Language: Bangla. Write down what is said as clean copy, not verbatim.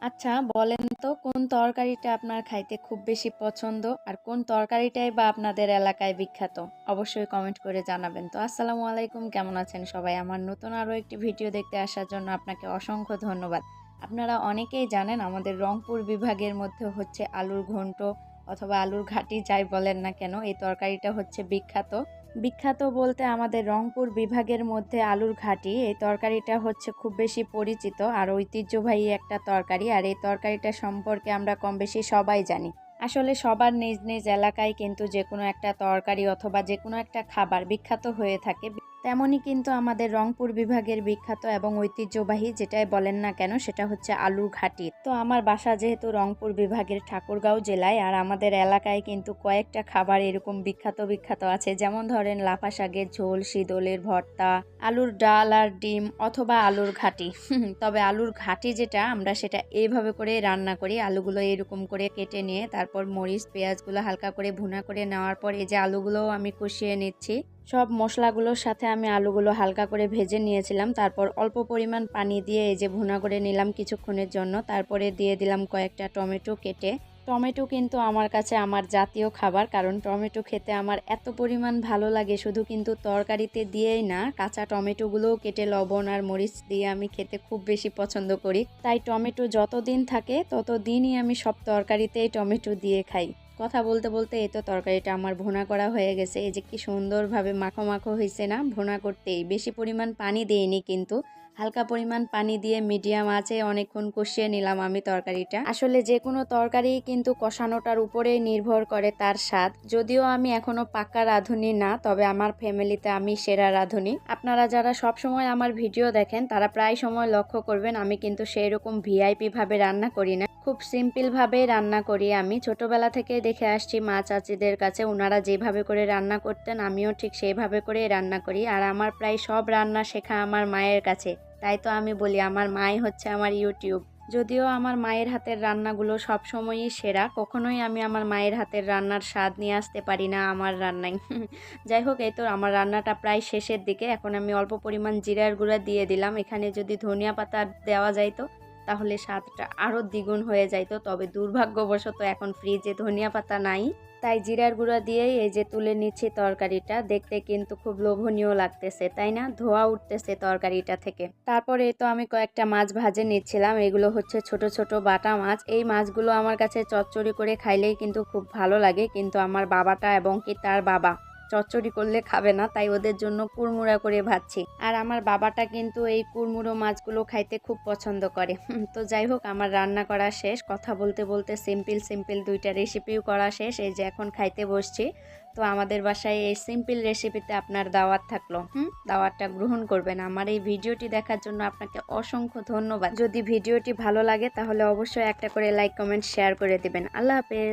আচ্ছা বলেন তো কোন তরকারিটা আপনার খাইতে খুব বেশি পছন্দ আর কোন তরকারিটাই বা আপনাদের এলাকায় বিখ্যাত? অবশ্যই কমেন্ট করে জানাবেন। তো আসসালামু আলাইকুম, কেমন আছেন সবাই? আমার নতুন আরও একটি ভিডিও দেখতে আসার জন্য আপনাকে অসংখ্য ধন্যবাদ। আপনারা অনেকেই জানেন আমাদের রংপুর বিভাগের মধ্যে হচ্ছে আলুর ঘন্ট অথবা আলুর ঘাটি যাই বলেন না কেন, এই তরকারিটা হচ্ছে বিখ্যাত। বিখ্যাত বলতে আমাদের রংপুর বিভাগের মধ্যে আলুর ঘাটি এই তরকারিটা হচ্ছে খুব বেশি পরিচিত আর ঐতিহ্যবাহী একটা তরকারি। আর এই তরকারিটা সম্পর্কে আমরা কম বেশি সবাই জানি। আসলে সবার নিজ নিজ এলাকায় কিন্তু যে কোনো একটা তরকারি অথবা যে কোনো একটা খাবার বিখ্যাত হয়ে থাকে। তেমনই কিন্তু আমাদের রংপুর বিভাগের বিখ্যাত এবং ঐতিহ্যবাহী যেটাই বলেন না কেন সেটা হচ্ছে আলুর ঘাটি। তো আমার বাসা যেহেতু রংপুর বিভাগের ঠাকুরগাঁও জেলায়, আর আমাদের এলাকায় কিন্তু কয়েকটা খাবার এরকম বিখ্যাত বিখ্যাত আছে, যেমন ধরেন লাফা শাকের ঝোল, শীদলের ভর্তা, আলুর ডাল আর ডিম অথবা আলুর ঘাটি। তবে আলুর ঘাটি যেটা আমরা সেটা এইভাবে করে রান্না করি। আলুগুলো এরকম করে কেটে নিয়ে তারপর মরিচ পেঁয়াজগুলো হালকা করে ভুনা করে নেওয়ার পর এই যে আলুগুলোও আমি কষিয়ে নিচ্ছি। সব মশলাগুলোর সাথে আমি আলুগুলো হালকা করে ভেজে নিয়েছিলাম। তারপর অল্প পরিমাণ পানি দিয়ে এই যে ভুনা করে নিলাম কিছুক্ষণের জন্য। তারপরে দিয়ে দিলাম কয়েকটা টমেটো কেটে। টমেটো কিন্তু আমার কাছে আমার জাতীয় খাবার, কারণ টমেটো খেতে আমার এত পরিমাণ ভালো লাগে, শুধু কিন্তু তরকারিতে দিয়েই না, কাঁচা টমেটোগুলোও কেটে লবণ আর মরিচ দিয়ে আমি খেতে খুব বেশি পছন্দ করি। তাই টমেটো যতদিন থাকে ততদিনই আমি সব তরকারিতেই টমেটো দিয়ে খাই। কথা বলতে বলতে এই তো তরকারিটা আমার ভুনা করা হয়ে গেছে। এই যে কি সুন্দরভাবে মাখো মাখো হয়েছে না, ভুনা করতেই বেশি পরিমাণ পানি দিইনি, কিন্তু হালকা পরিমাণ পানি দিয়ে মিডিয়াম আঁচে অনেকক্ষণ কষিয়ে নিলাম আমি তরকারিটা। আসলে যে কোনো তরকারি কিন্তু কষানোটার উপরেই নির্ভর করে তার স্বাদ। যদিও আমি এখনো পাক্কা রাঁধুনি না, তবে আমার ফ্যামিলিতে আমি সেরা রাঁধুনি। আপনারা যারা সব সময় আমার ভিডিও দেখেন তারা প্রায় সময় লক্ষ্য করবেন আমি কিন্তু সেই রকম ভিআইপি ভাবে রান্না করি না, খুব সিম্পল ভাবেই রান্না করি। আমি ছোটবেলা থেকে দেখে আসছি মা চাচিদের কাছে, ওনারা যেভাবে করে রান্না করতেন আমিও ঠিক সেইভাবে করে রান্না করি। আর আমার প্রায় সব রান্না শেখা আমার মায়ের কাছে। তাই তো আমি বলি আমার মাই হচ্ছে আমার ইউটিউব। যদিও আমার মায়ের হাতের রান্নাগুলো সব সময়ই সেরা, কখনোই আমি আমার মায়ের হাতের রান্নার স্বাদ নিয়ে আসতে পারি না আমার রান্নায়। যাই হোক, এই তো আমার রান্নাটা প্রায় শেষের দিকে। এখন আমি অল্প পরিমাণ জিরার গুঁড়া দিয়ে দিলাম। এখানে যদি ধনিয়া পাতা দেওয়া যাইতো তাহলে স্বাদটা আরও দ্বিগুণ হয়ে যাইতো, তবে দুর্ভাগ্যবশত এখন ফ্রিজে ধনিয়া পাতা নাই। তাই জিরার গুঁড়া দিয়েই এই যে তুলে নিচ্ছি তরকারিটা। দেখতে কিন্তু খুব লোভনীয় লাগতেছে, তাই না? ধোয়া উঠতেছে তরকারিটা থেকে। তারপরে তো আমি কয়েকটা মাছ ভাজে নিচ্ছিলাম। এগুলো হচ্ছে ছোট ছোট বাটা মাছ। এই মাছগুলো আমার কাছে চচ্চড়ি করে খাইলেই কিন্তু খুব ভালো লাগে, কিন্তু আমার বাবাটা এবং কি তার বাবা চচ্চড়ি করলে খাবে না, তাই ওদের জন্য কুড়মুড়া করে ভাজছি। আর আমার বাবাটা কিন্তু এই কুড়মুড়ো মাছগুলো খাইতে খুব পছন্দ করে। তো যাই হোক, আমার রান্না করা শেষ। কথা বলতে বলতে সিম্পল সিম্পল দুইটা রেসিপিও করা শেষ। এই যে এখন খাইতে বসছি। তো আমাদের বাসায় এই সিম্পল রেসিপিতে আপনার দাওয়াত থাকলো। দাওয়াতটা গ্রহণ করবেন। আমার এই ভিডিওটি দেখার জন্য আপনাকে অসংখ্য ধন্যবাদ। যদি ভিডিওটি ভালো লাগে তাহলে অবশ্যই একটা করে লাইক কমেন্ট শেয়ার করে দিবেন। আল্লাহ হাফেজ।